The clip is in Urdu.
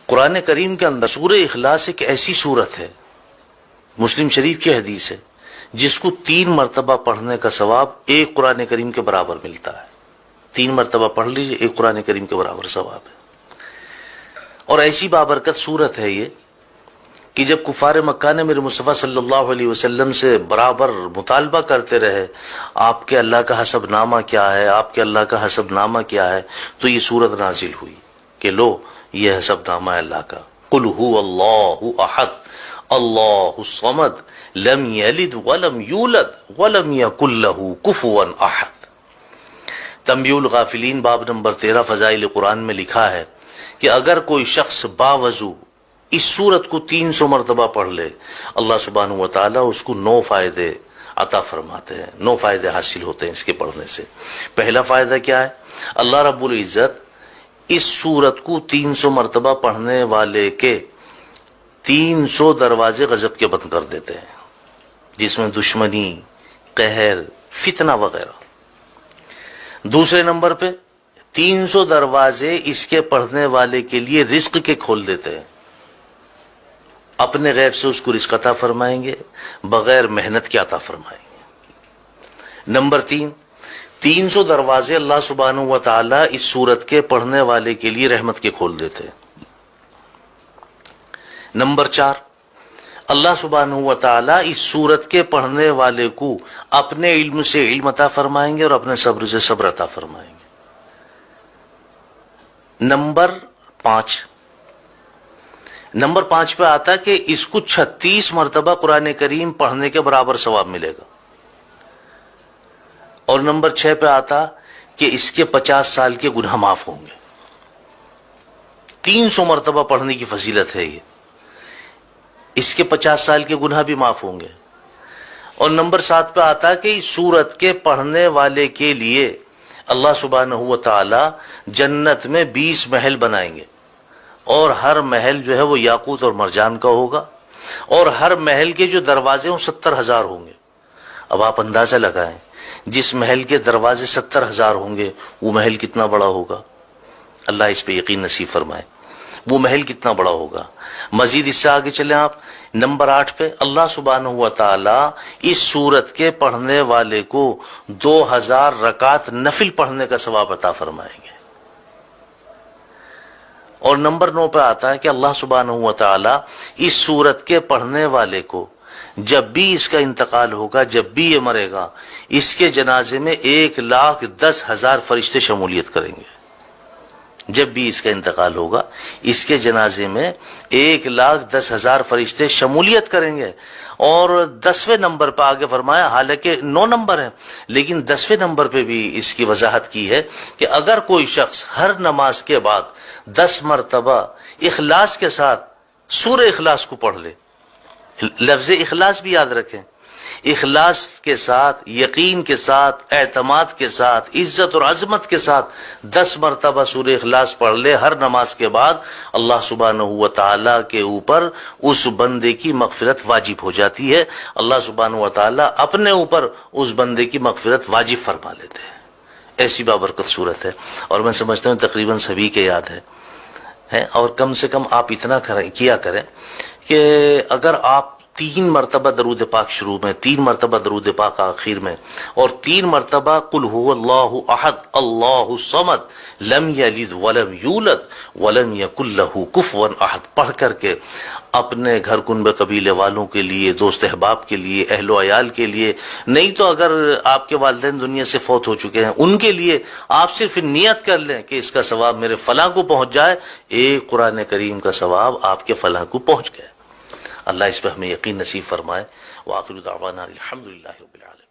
قرآن کریم کے اندر سورہ اخلاص ایک ایسی سورت ہے، مسلم شریف کی حدیث ہے، جس کو 3 مرتبہ پڑھنے کا ثواب ایک قرآن کریم کے برابر ملتا ہے۔ 3 مرتبہ پڑھ لیجئے، ایک قرآن کریم کے برابر ثواب ہے۔ اور ایسی بابرکت سورت ہے یہ کہ جب کفار مکہ نے میرے مصطفیٰ صلی اللہ علیہ وسلم سے برابر مطالبہ کرتے رہے آپ کے اللہ کا حسب نامہ کیا ہے، آپ کے اللہ کا حسب نامہ کیا ہے، تو یہ سورت نازل ہوئی کہ لو یہ حسب نامہ ہے اللہ کا۔ قل هو اللہ احد اللہ الصمد لم یلد ولم یولد ولم یکن لہ کفوا احد۔ تنبیہ الغافلین باب نمبر 13 فضائل قرآن میں لکھا ہے کہ اگر کوئی شخص باوضو اس سورت کو 300 مرتبہ پڑھ لے، اللہ سبحانہ وتعالیٰ اس کو 9 فائدے عطا فرماتے ہیں، 9 فائدے حاصل ہوتے ہیں اس کے پڑھنے سے۔ پہلا فائدہ کیا ہے؟ اللہ رب العزت اس سورت کو 300 مرتبہ پڑھنے والے کے 300 دروازے غضب کے بند کر دیتے ہیں، جس میں دشمنی، قہر، فتنہ وغیرہ۔ دوسرے نمبر پہ 300 دروازے اس کے پڑھنے والے کے لیے رزق کے کھول دیتے ہیں، اپنے غیب سے اس کو رزق عطا فرمائیں گے، بغیر محنت کے عطا فرمائیں گے۔ نمبر 3، 300 دروازے اللہ سبحانہ و تعالی اس سورت کے پڑھنے والے کے لیے رحمت کے کھول دیتے ہیں۔ نمبر 4، اللہ سبحانہ و تعالی اس سورت کے پڑھنے والے کو اپنے علم سے علم عطا فرمائیں گے اور اپنے صبر سے صبر عطا فرمائیں گے۔ نمبر 5 پہ آتا ہے کہ اس کو 36 مرتبہ قرآن کریم پڑھنے کے برابر ثواب ملے گا۔ اور نمبر 6 پہ آتا کہ اس کے 50 سال کے گناہ معاف ہوں گے۔ 300 مرتبہ پڑھنے کی فضیلت ہے یہ، اس کے 50 سال کے گناہ بھی معاف ہوں گے۔ اور نمبر 7 پہ آتا کہ اس سورت کے پڑھنے والے کے لیے اللہ سبحانہ و تعالی جنت میں 20 محل بنائیں گے، اور ہر محل جو ہے وہ یاقوت اور مرجان کا ہوگا، اور ہر محل کے جو دروازے ہیں 70,000 ہوں گے۔ اب آپ اندازہ لگائیں، جس محل کے دروازے 70,000 ہوں گے وہ محل کتنا بڑا ہوگا؟ اللہ اس پہ یقین نصیب فرمائے، وہ محل کتنا بڑا ہوگا۔ مزید اس سے آگے چلیں آپ، نمبر 8 پہ اللہ سبحانہ و تعالی اس سورت کے پڑھنے والے کو 2000 رکعت نفل پڑھنے کا ثواب عطا فرمائیں گے۔ اور نمبر 9 پہ آتا ہے کہ اللہ سبحانہ و تعالی اس سورت کے پڑھنے والے کو جب بھی اس کا انتقال ہوگا، جب بھی یہ مرے گا، اس کے جنازے میں 1,10,000 فرشتے شمولیت کریں گے۔ جب بھی اس کا انتقال ہوگا، اس کے جنازے میں 1,10,000 فرشتے شمولیت کریں گے۔ اور 10ویں نمبر پہ آگے فرمایا، حالانکہ 9 نمبر ہیں لیکن 10ویں نمبر پہ بھی اس کی وضاحت کی ہے کہ اگر کوئی شخص ہر نماز کے بعد 10 مرتبہ اخلاص کے ساتھ سورہ اخلاص کو پڑھ لے، لفظ اخلاص بھی یاد رکھیں، اخلاص کے ساتھ، یقین کے ساتھ، اعتماد کے ساتھ، عزت اور عظمت کے ساتھ 10 مرتبہ سورہ اخلاص پڑھ لے ہر نماز کے بعد، اللہ سبحانہ و تعالیٰ کے اوپر اس بندے کی مغفرت واجب ہو جاتی ہے۔ اللہ سبحانہ و تعالیٰ اپنے اوپر اس بندے کی مغفرت واجب فرما لیتے ہیں۔ ایسی بابرکت صورت ہے، اور میں سمجھتا ہوں تقریباً سبھی کے یاد ہے۔ اور کم سے کم آپ اتنا کیا کریں کہ اگر آپ 3 مرتبہ درود پاک شروع میں، 3 مرتبہ درود پاک آخر میں، اور 3 مرتبہ قل هو اللہ احد اللہ الصمد لم یلد ولم یولد ولم یکن لہ کفوا احد پڑھ کر کے اپنے گھر کنبے قبیلے والوں کے لیے، دوست احباب کے لیے، اہل و عیال کے لیے، نہیں تو اگر آپ کے والدین دنیا سے فوت ہو چکے ہیں ان کے لیے آپ صرف نیت کر لیں کہ اس کا ثواب میرے فلاں کو پہنچ جائے، ایک قرآن کریم کا ثواب آپ کے فلاں کو پہنچ گئے۔ اللہ اس پہ ہمیں یقین نصیب فرمائے۔ وآخر دعوانا الحمدللہ رب العالمین۔